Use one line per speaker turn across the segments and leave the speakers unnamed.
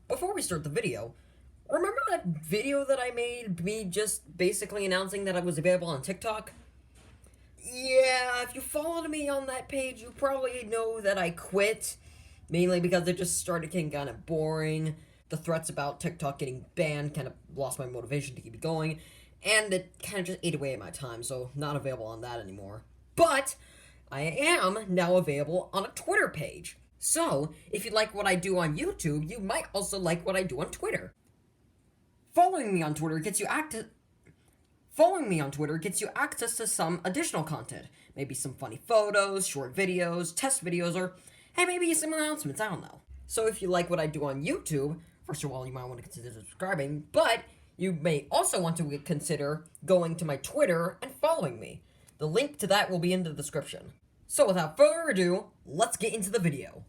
Before we start the video, remember that video that I made, me just basically announcing that I was available on TikTok? Yeah, if you followed me on that page, you probably know that I quit. Mainly because it just started getting kind of boring. The threats about TikTok getting banned kind of lost my motivation to keep it going. And it kind of just ate away at my time, so not available on that anymore. But I am now available on a Twitter page. So, if you like what I do on YouTube, you might also like what I do on Twitter. Following me on Twitter gets you access to some additional content. Maybe some funny photos, short videos, test videos, or hey, maybe some announcements, I don't know. So if you like what I do on YouTube, first of all, you might want to consider subscribing, but you may also want to consider going to my Twitter and following me. The link to that will be in the description. So without further ado, let's get into the video.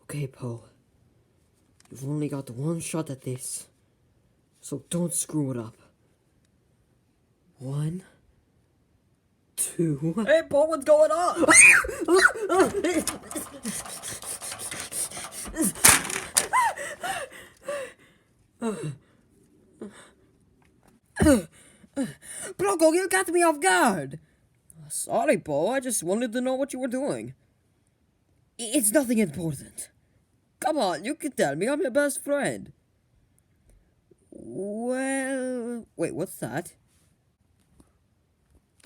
Okay, Poe. You've only got one shot at this, so don't screw it up. 1, 2... Hey, Poe, what's going on? Bronco, you got me off guard. Sorry, Poe, I just wanted to know what you were doing. It's nothing important. Come on, you can tell me, I'm your best friend. Well... Wait, what's that?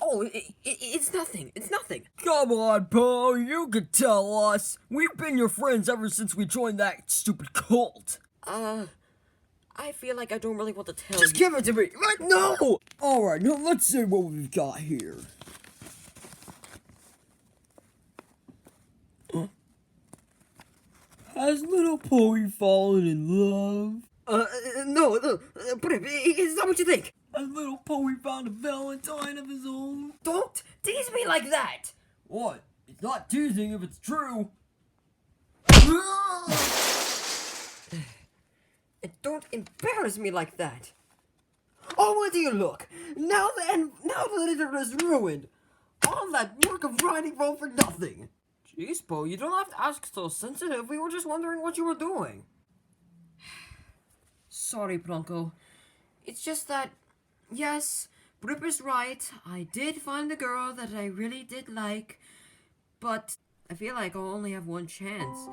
Oh, it's nothing, it's nothing.
Come on, Poe, you can tell us. We've been your friends ever since we joined that stupid cult.
I feel like I don't really want to tell
Just give it to me, right? No! Alright, now let's see what we've got here. Has little Poe fallen in love?
No, but it's not what you think.
Has little Poe found a Valentine of his own?
Don't tease me like that.
What? It's not teasing if it's true.
And don't embarrass me like that. Oh, where do you look? Now that it is ruined. All that work of writing wrote for nothing. Jeez, Poe, you don't have to ask so sensitive. We were just wondering what you were doing. Sorry, Bronco. It's just that, yes, Brip is right. I did find a girl that I really did like, but I feel like I'll only have one chance.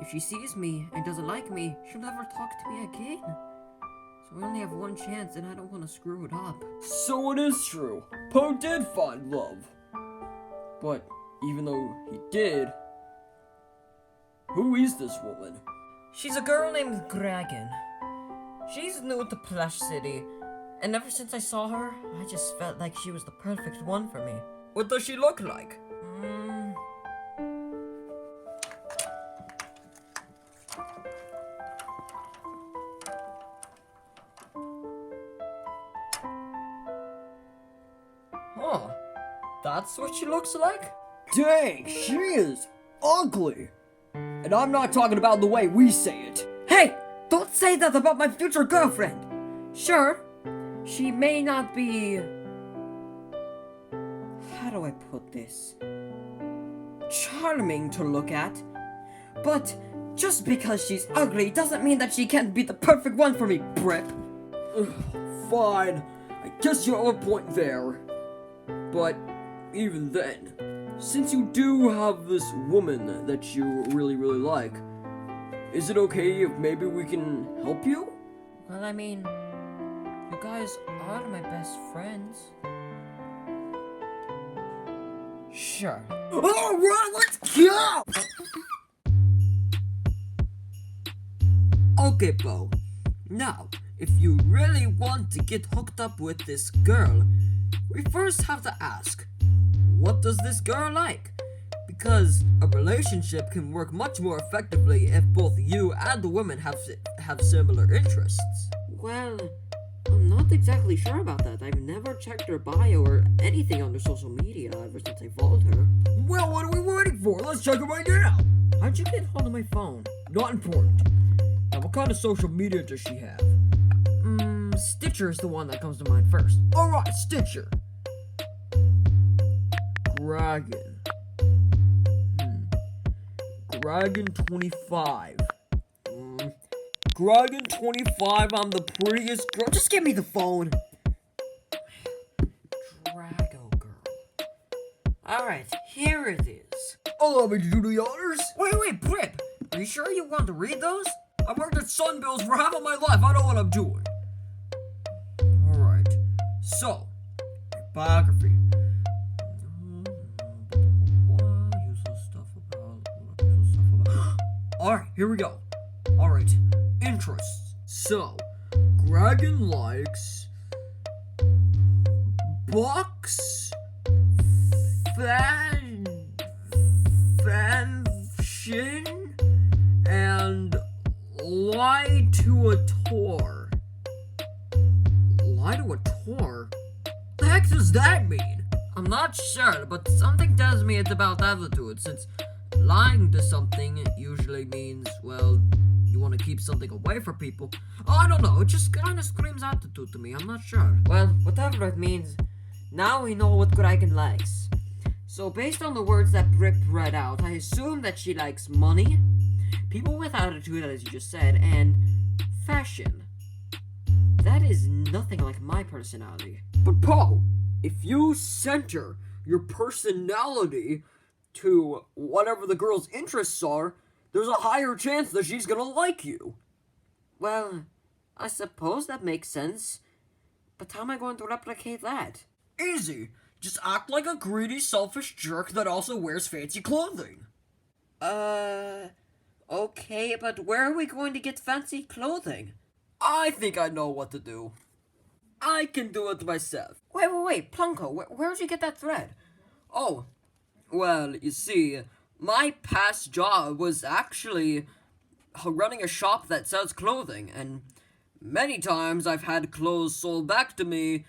If she sees me and doesn't like me, she'll never talk to me again. So I only have one chance and I don't want to screw it up.
So it is true. Poe did find love. But even though he did, who is this woman?
She's a girl named Dragon. She's new to Plush City, and ever since I saw her, I just felt like she was the perfect one for me.
What does she look like?
Huh. That's what she looks like?
Dang, she is ugly. And I'm not talking about the way we say it.
Hey! Don't say that about my future girlfriend! Sure, she may not be... How do I put this? Charming to look at. But just because she's ugly doesn't mean that she can't be the perfect one for me, Brip.
Fine, I guess you have a point there. But even then, since you do have this woman that you really like, is it okay if maybe we can help you?
Well, I mean, you guys are my best friends. Sure.
Alright, let's go!
Okay, Bo. Now, if you really want to get hooked up with this girl, we first have to ask, what does this girl like? Because a relationship can work much more effectively if both you and the woman have similar interests. Well, I'm not exactly sure about that. I've never checked her bio or anything on her social media ever since I followed her.
Well, what are we waiting for? Let's check it right now!
How'd you get hold of my phone?
Not important. Now, what kind of social media does she have?
Stitcher's the one that comes to mind first.
Alright, Stitcher. Dragon. Dragon 25. Dragon 25, I'm the prettiest girl. Just give me the phone.
Drago girl. Alright, here it is.
Allow me to do the honors.
Wait, Brip! Are you sure you want to read those?
I worked at Sunbills for half of my life. I know what I'm doing. Alright. So, biography. Alright, here we go. Alright, interests. So, Dragon likes books, fanfiction, and lie to a tour. Lie to a tour? The heck does that mean?
I'm not sure, but something tells me it's about attitude, since lying to something usually means, well, you want to keep something away from people.
Oh, I don't know, it just kind of screams attitude to me, I'm not sure.
Well, whatever it means, now we know what Dragon likes. So based on the words that Brip read out, I assume that she likes money, people with attitude, as you just said, and fashion. That is nothing like my personality.
But Paul, if you center your personality to whatever the girl's interests are, there's a higher chance that she's gonna like you.
Well, I suppose that makes sense. But how am I going to replicate that?
Easy. Just act like a greedy, selfish jerk that also wears fancy clothing.
Okay, but where are we going to get fancy clothing?
I think I know what to do. I can do it myself.
Wait, Plunko, where'd you get that thread?
Oh, well, you see, my past job was actually running a shop that sells clothing, and many times I've had clothes sold back to me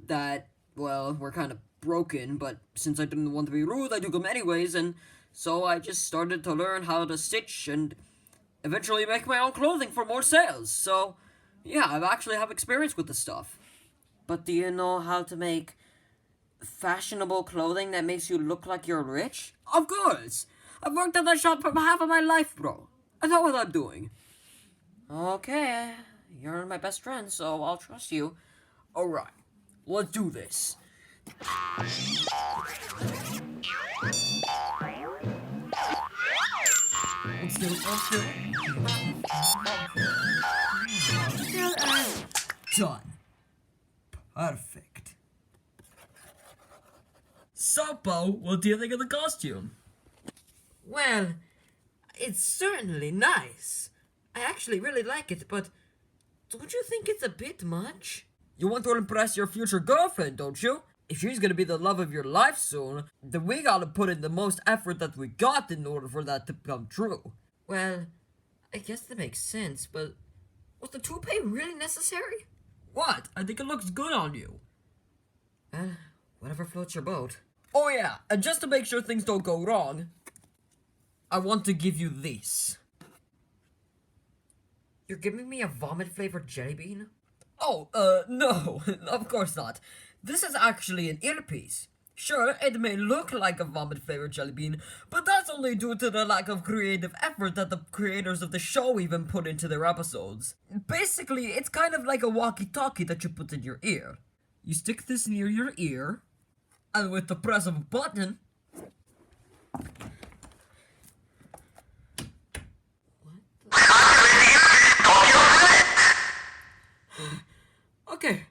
that, well, were kind of broken, but since I didn't want to be rude, I took them anyways, and so I just started to learn how to stitch and eventually make my own clothing for more sales. So, yeah, I actually have experience with this stuff.
But do you know how to make fashionable clothing that makes you look like you're rich?
Of course! I've worked at that shop for half of my life, bro. I know what I'm doing.
Okay, you're my best friend, so I'll trust you.
Alright, let's do this. Done. Perfect. So, Bo, what do you think of the costume?
Well, it's certainly nice. I actually really like it, but don't you think it's a bit much?
You want to impress your future girlfriend, don't you? If she's gonna be the love of your life soon, then we gotta put in the most effort that we got in order for that to come true.
Well, I guess that makes sense, but was the toupee really necessary?
What? I think it looks good on you.
Whatever floats your boat.
Oh yeah, and just to make sure things don't go wrong, I want to give you this.
You're giving me a vomit-flavored jelly bean?
Oh, no, of course not. This is actually an earpiece. Sure, it may look like a vomit-flavored jelly bean, but that's only due to the lack of creative effort that the creators of the show even put into their episodes. Basically, it's kind of like a walkie-talkie that you put in your ear. You stick this near your ear, and with the press of a button...
Okay,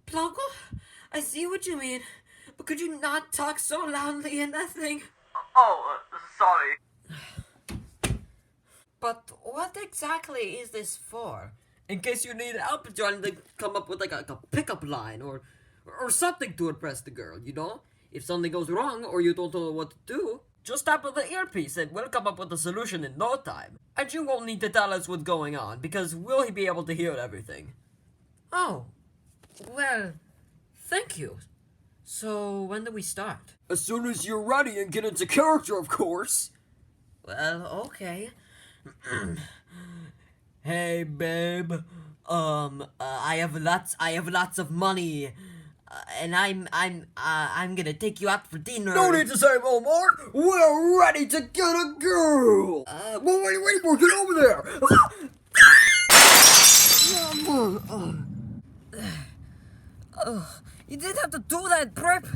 Plunko, I see what you mean, but could you not talk so loudly in that thing?
Oh, sorry.
But what exactly is this for?
In case you need help trying to come up with like a pickup line or something to impress the girl, you know? If something goes wrong or you don't know what to do, just tap on the earpiece and we'll come up with a solution in no time. And you won't need to tell us what's going on because we'll be able to hear everything.
Oh, well, thank you. So, when do we start?
As soon as you're ready and get into character, of course.
Well, okay.
Hey, babe. I have lots of money.
And I'm gonna take you out for dinner.
No need to say no more. We're ready to get a girl. What are you waiting for? Get over there.
You didn't have to do that, Prep!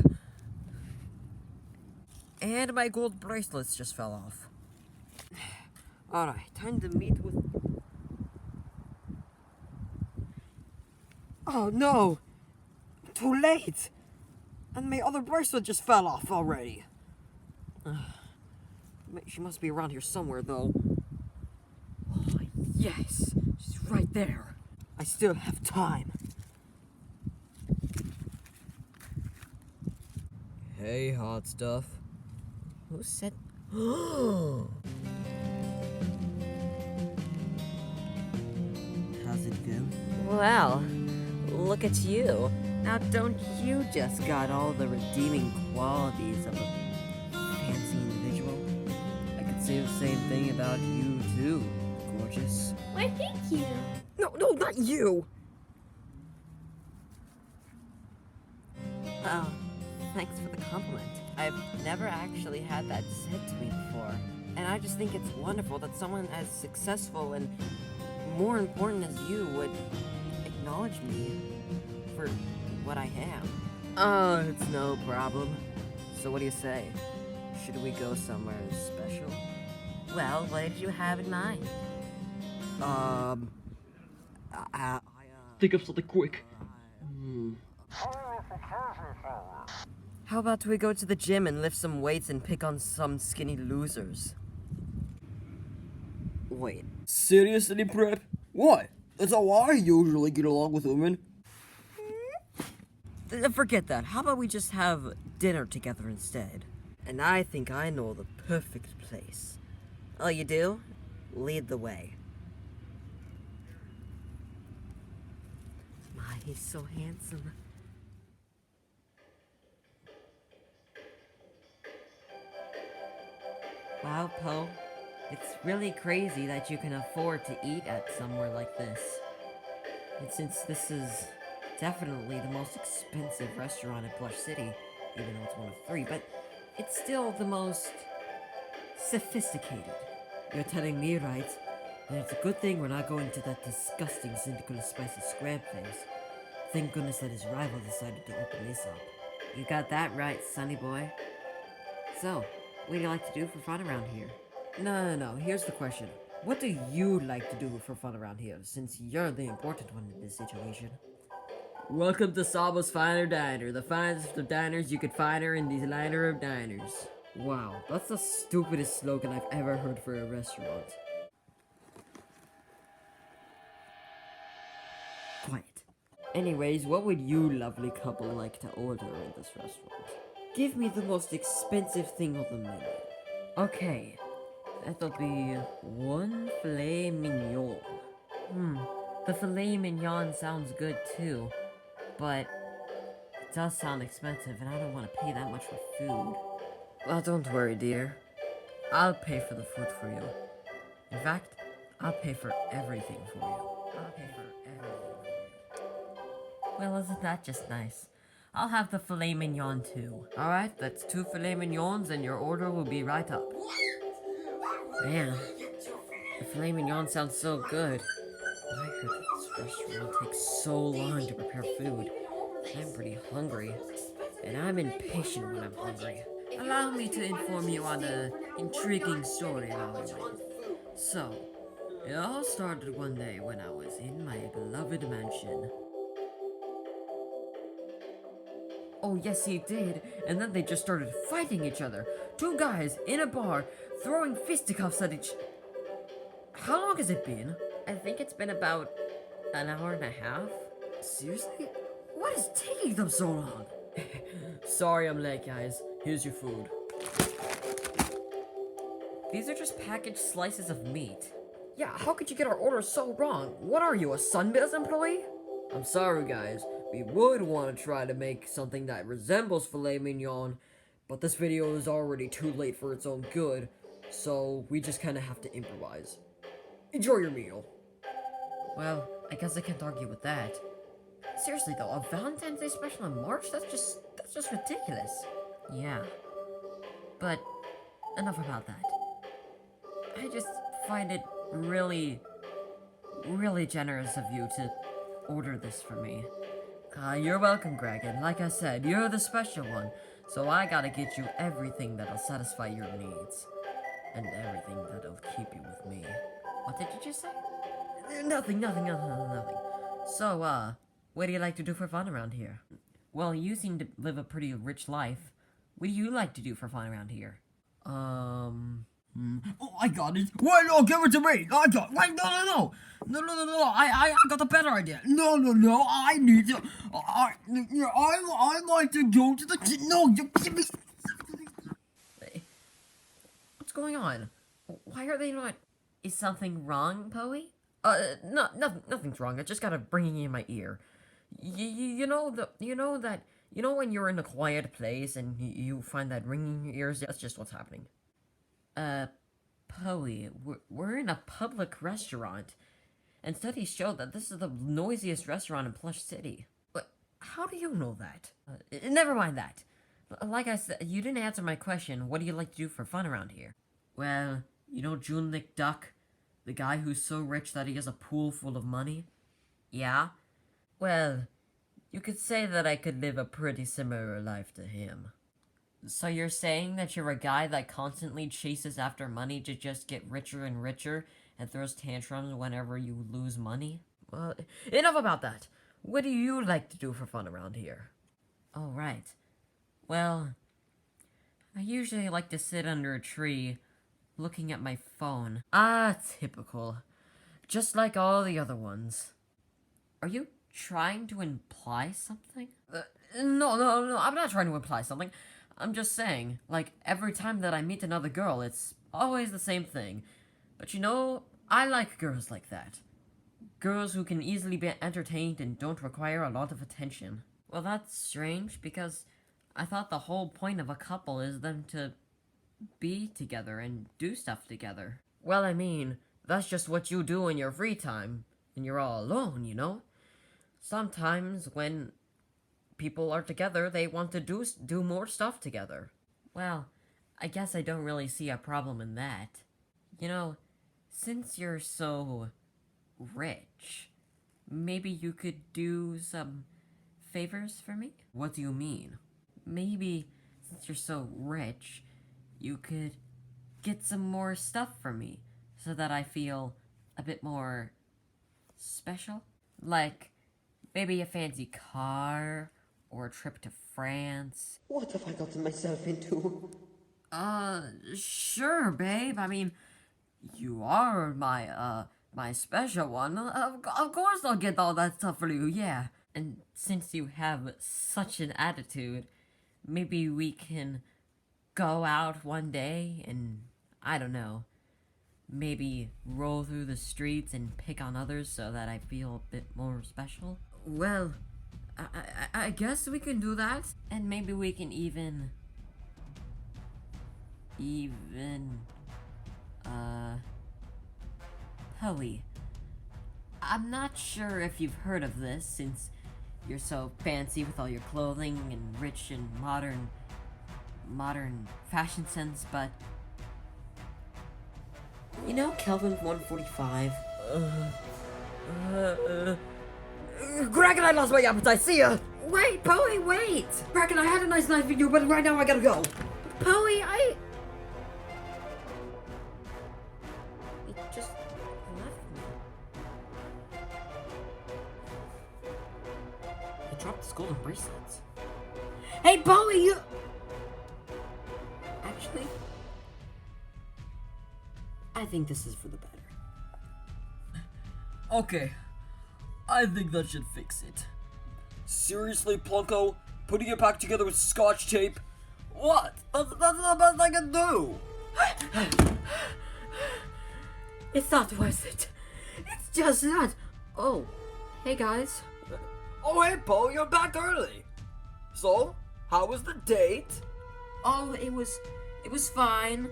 And my gold bracelets just fell off. Alright, time to meet with... Oh no! Too late! And my other bracelet just fell off already. She must be around here somewhere, though. Oh, yes! She's right there. I still have time.
Hey, hot stuff.
Who said... How's it going? Well, look at you. Now don't you just got all the redeeming qualities of a fancy individual? I could say the same thing about you too, gorgeous.
Why, thank you.
No, not you! Oh, thanks for the compliment. I've never actually had that said to me before. And I just think it's wonderful that someone as successful and more important as you would acknowledge me for what I am. Oh, it's no problem. So what do you say? Should we go somewhere special? Well, what did you have in mind?
Think of something quick.
How about we go to the gym and lift some weights and pick on some skinny losers? Wait.
Seriously, Prep? Why? That's how I usually get along with women.
Forget that. How about we just have dinner together instead? And I think I know the perfect place. Oh, you do? Lead the way. My, he's so handsome. Wow, Poe. It's really crazy that you can afford to eat at somewhere like this. And since this is definitely the most expensive restaurant in Plush City, even though it's one of 3, but it's still the most sophisticated. You're telling me, right? And it's a good thing we're not going to that disgusting cynical spicy scrap place. Thank goodness that his rival decided to open this up. You got that right, sonny boy. So, what do you like to do for fun around here? No. Here's the question. What do you like to do for fun around here, since you're the important one in this situation? Welcome to Saba's Finer Diner, the finest of diners you could find her in the liner of diners. Wow, that's the stupidest slogan I've ever heard for a restaurant. Quiet. Anyways, what would you lovely couple like to order in this restaurant? Give me the most expensive thing on the menu. Okay, that'll be 1 filet mignon. The filet mignon sounds good too, but it does sound expensive and I don't want to pay that much for food. Well, don't worry, dear. I'll pay for the food for you. In fact, I'll pay for everything for you. I'll pay for everything for you. Well, isn't that just nice? I'll have the filet mignon too. Alright, that's 2 filet mignons and your order will be right up. Man, the filet mignon sounds so good. But I heard that this restaurant takes so long to prepare food. I'm pretty hungry. And I'm impatient when I'm hungry. Allow me to inform you on an intriguing story of our life. So, it all started one day when I was in my beloved mansion. Oh, yes, he did. And then they just started fighting each other. 2 guys in a bar throwing fisticuffs at each... How long has it been? I think it's been about an hour and a half. Seriously? What is taking them so long? Sorry I'm late, guys. Here's your food. These are just packaged slices of meat. Yeah, how could you get our order so wrong? What are you, a Sunbiz employee? I'm sorry, guys. We would want to try to make something that resembles filet mignon, but this video is already too late for its own good, so we just kind of have to improvise. Enjoy your meal. Well, I guess I can't argue with that. Seriously though, a Valentine's Day special in March? That's just ridiculous. Yeah. But enough about that. I just find it really generous of you to order this for me. You're welcome, Greg, and like I said, you're the special one, so I gotta get you everything that'll satisfy your needs. And everything that'll keep you with me. What did you just say? Nothing. So, what do you like to do for fun around here? Well, you seem to live a pretty rich life. What do you like to do for fun around here?
Oh, I got it. Wait, no, give it to me. I got. Wait, no. I got a better idea. No. I need to. I like to go to the. No, you give me.
What's going on? Why are they not? Is something wrong, Poe? No, nothing's wrong. I just got a ringing in my ear. You know when you're in a quiet place and you find that ringing in your ears? That's just what's happening. Poe, we're in a public restaurant, and studies show that this is the noisiest restaurant in Plush City. But how do you know that? Never mind that. Like I said, you didn't answer my question. What do you like to do for fun around here? Well, you know Junlik Duck? The guy who's so rich that he has a pool full of money? Yeah? Well, you could say that I could live a pretty similar life to him. So you're saying that you're a guy that constantly chases after money to just get richer and richer and throws tantrums whenever you lose money? Well, enough about that. What do you like to do for fun around here? Oh, right. Well, I usually like to sit under a tree looking at my phone. Typical. Just like all the other ones. Are you trying to imply something? No, I'm not trying to imply something. I'm just saying, like, every time that I meet another girl, it's always the same thing. But you know, I like girls like that. Girls who can easily be entertained and don't require a lot of attention. Well, that's strange, because I thought the whole point of a couple is them to be together and do stuff together. Well, I mean, that's just what you do in your free time, and you're all alone, you know? Sometimes when people are together, they want to do more stuff together. Well, I guess I don't really see a problem in that. You know, since you're so rich, maybe you could do some favors for me? What do you mean? Maybe, since you're so rich, you could get some more stuff for me, so that I feel a bit more special? Like, maybe a fancy car, or a trip to France. What have I gotten myself into? Sure, babe. I mean, you are my special one. Of course I'll get all that stuff for you, yeah. And since you have such an attitude, maybe we can go out one day and, I don't know, maybe roll through the streets and pick on others so that I feel a bit more special? Well, I guess we can do that. And maybe we can even, Poe, I'm not sure if you've heard of this, since you're so fancy with all your clothing and rich and modern fashion sense, but you know Kelvin 145? Greg, I lost my appetite, see ya! Wait, Poe, wait! Greg, I had a nice night with you, but right now I gotta go. Poe, He just left me. He dropped his golden bracelets. Hey, Poe, you... Actually, I think this is for the better.
Okay. I think that should fix it. Seriously, Plunko? Putting it back together with scotch tape? What? That's the best I can do!
It's not worth it. It's just not. Oh, hey guys.
Oh, hey, Poe, you're back early. So, how was the date?
Oh, it was fine.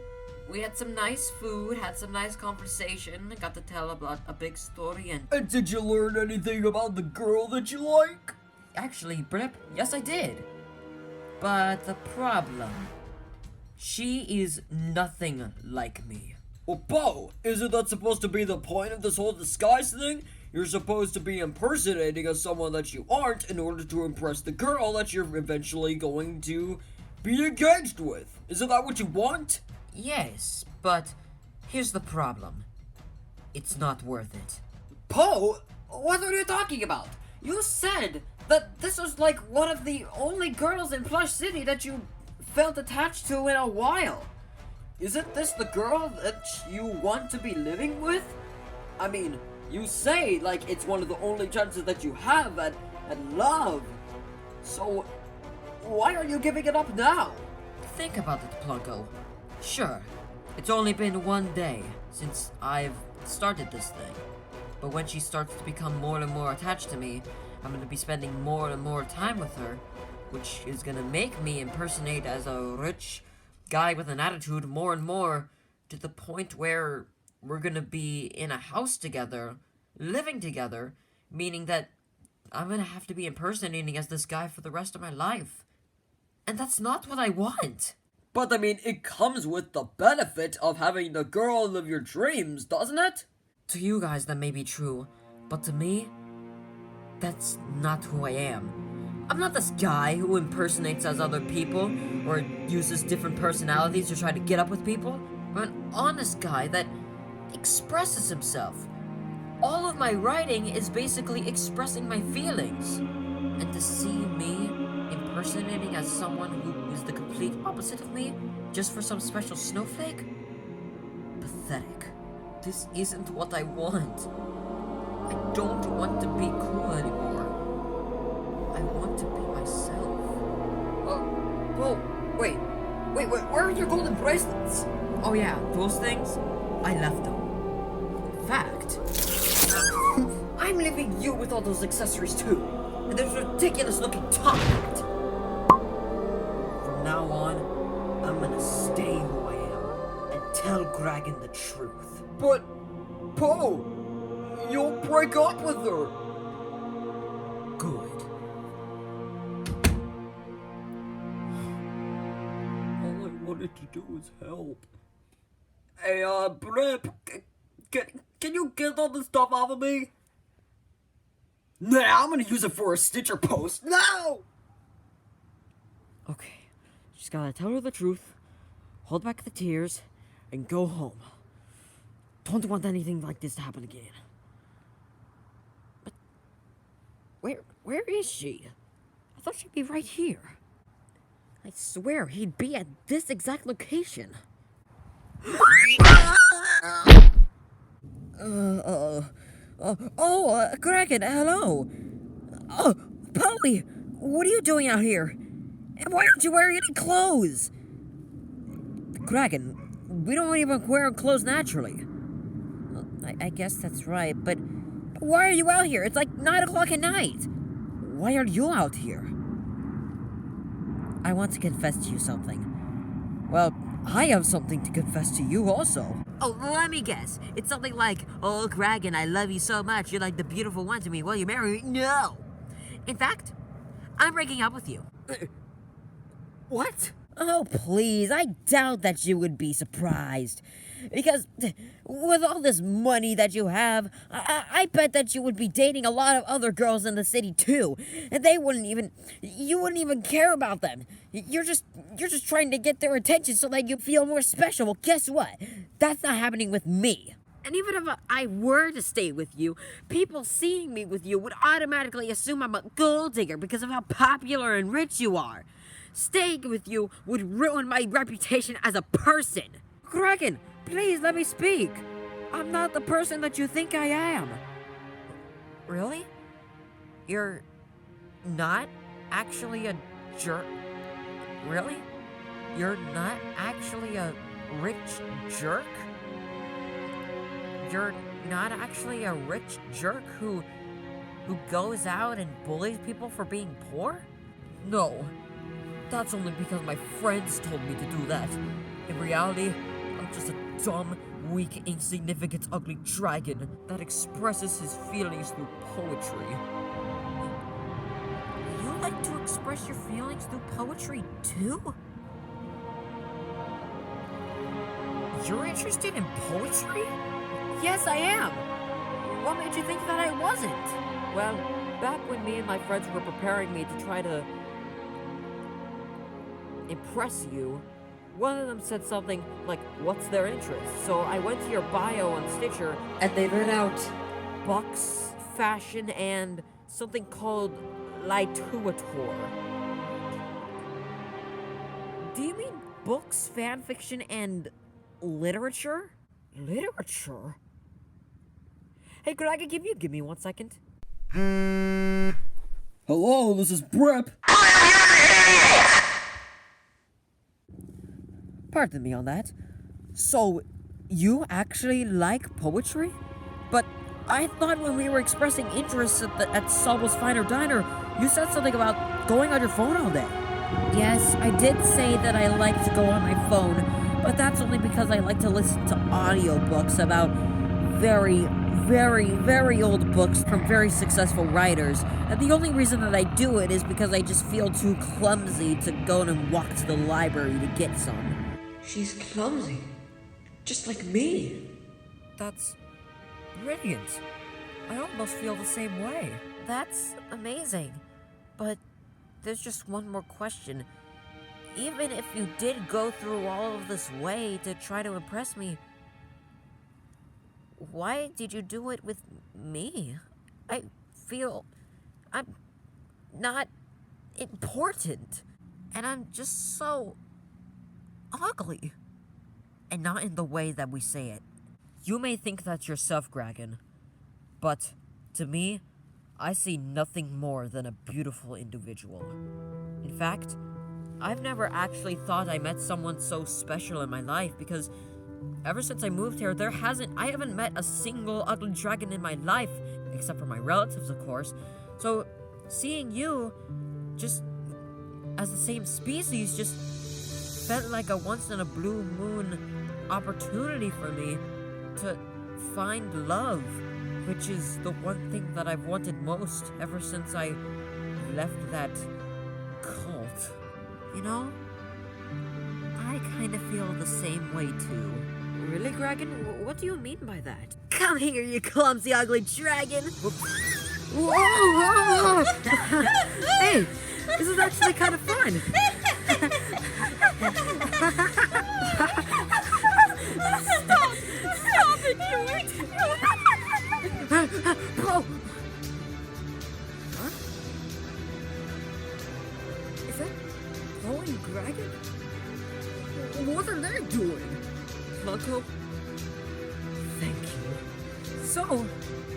We had some nice food, had some nice conversation, got to tell about a big story, and
And did you learn anything about the girl that you like?
Actually, Blip, yes I did. But the problem, she is nothing like me.
Well, Bo, isn't that supposed to be the point of this whole disguise thing? You're supposed to be impersonating as someone that you aren't in order to impress the girl that you're eventually going to be engaged with. Isn't that what you want?
Yes, but here's the problem. It's not worth it.
Poe?
What are you talking about? You said that this was like one of the only girls in Plush City that you felt attached to in a while. Isn't this the girl that you want to be living with? I mean, you say like it's one of the only chances that you have at love. So, why are you giving it up now?
Think about it, Pluggo. Sure, it's only been one day since I've started this thing. But when she starts to become more and more attached to me, I'm gonna be spending more and more time with her, which is gonna make me impersonate as a rich guy with an attitude more and more, to the point where we're gonna be in a house together, living together, meaning that I'm gonna have to be impersonating as this guy for the rest of my life. And that's not what I want.
But I mean, it comes with the benefit of having the girl of your dreams, doesn't it?
To you guys, that may be true, but to me, that's not who I am. I'm not this guy who impersonates as other people, or uses different personalities to try to get up with people. I'm an honest guy that expresses himself. All of my writing is basically expressing my feelings. And to see me impersonating as someone who is the complete opposite of me, just for some special snowflake? Pathetic. This isn't what I want. I don't want to be cool anymore. I want to be myself.
Wait, where are your golden bracelets?
Oh yeah, those things? I left them. In fact,
I'm leaving you with all those accessories too. And this ridiculous looking top hat. From now on, I'm gonna stay who I am and tell Gragan the truth.
But, Poe, you'll break up with her.
Good.
All I wanted to do was help. Hey, Blip, can you get all this stuff off of me? Nah, I'm gonna use it for a Stitcher post. No!
okay, just gotta tell her the truth, hold back the tears, and go home. Don't want anything like this to happen again. But where is she? I thought she'd be right here. I swear he'd be at this exact location. Kraken, hello. Oh, Polly, what are you doing out here? And why aren't you wearing any clothes? Kraken, we don't even wear clothes naturally. I guess that's right, but why are you out here? It's like 9 o'clock at night. Why are you out here? I want to confess to you something. Well, I have something to confess to you also. Oh, let me guess. It's something like, oh, Kraken, I love you so much. You're like the beautiful one to me. Will you marry me? No. In fact, I'm breaking up with you. What? Oh, please. I doubt that you would be surprised. Because with all this money that you have, I bet that you would be dating a lot of other girls in the city too. And you wouldn't even care about them. You're just trying to get their attention so that you feel more special. Well, guess what? That's not happening with me. And even if I were to stay with you, people seeing me with you would automatically assume I'm a gold digger because of how popular and rich you are. Staying with you would ruin my reputation as a person. Kraken, please let me speak. I'm not the person that you think I am. Really? You're not actually a jerk? Really? You're not actually a rich jerk? You're not actually a rich jerk who goes out and bullies people for being poor? No. That's only because my friends told me to do that. In reality, I'm just a dumb, weak, insignificant, ugly dragon that expresses his feelings through poetry. like to express your feelings through poetry too? You're interested in poetry? Yes, I am. What made you think that I wasn't?
Well, back when me and my friends were preparing me to try to impress you, one of them said something like, what's their interest? So I went to your bio on Stitcher, and they read out Bucks, fashion, and something called Lituator.
Do you mean books, fanfiction, and literature?
Literature? Hey, Greg, give me 1 second.
Hello, this is Brip.
Pardon me on that. So, you actually like poetry? But I thought when we were expressing interest at Sawble's Finer Diner, you said something about going on your phone all day. Yes, I did say that I like to go on my phone, but that's only because I like to listen to audiobooks about very, very, very old books from very successful writers. And the only reason that I do it is because I just feel too clumsy to go and walk to the library to get some.
She's clumsy. Just like me.
That's brilliant. I almost feel the same way. That's amazing. But there's just one more question. Even if you did go through all of this way to try to impress me, why did you do it with me? I feel I'm not important. And I'm just so ugly. And not in the way that we say it. You may think that yourself, Dragon, but to me, I see nothing more than a beautiful individual. In fact, I've never actually thought I met someone so special in my life because ever since I moved here, I haven't met a single ugly dragon in my life, except for my relatives, of course. So, seeing you, just as the same species, just felt like a once-in-a-blue-moon opportunity for me to find love, which is the one thing that I've wanted most ever since I left that cult. You know, I kind of feel the same way too.
Really, Dragon? What do you mean by that?
Come here, you clumsy, ugly dragon!
Whoa! Hey, this is actually kind of fun.
Stop it, you!
Bro! Huh? Is that glowing dragon? What are they doing? Loco? Thank you. So,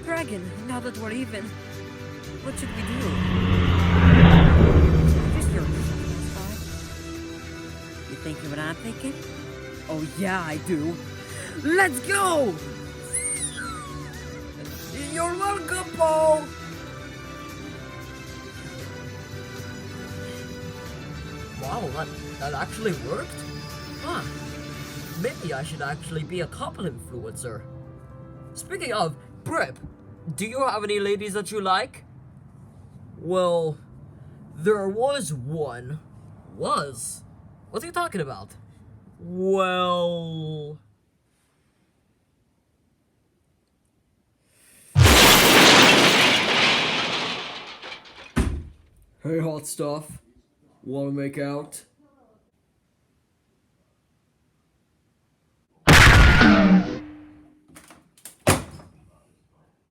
Dragon, now that we're even, what should we do? Just your
You thinking what I'm thinking?
Oh yeah, I do. Let's go! You're welcome, Paul! Wow, that actually worked? Huh. Maybe I should actually be a couple influencer. Speaking of, Prep, do you have any ladies that you like? Well, there was one. Was? What are you talking about? Well...
Hey, hot stuff. Wanna make out?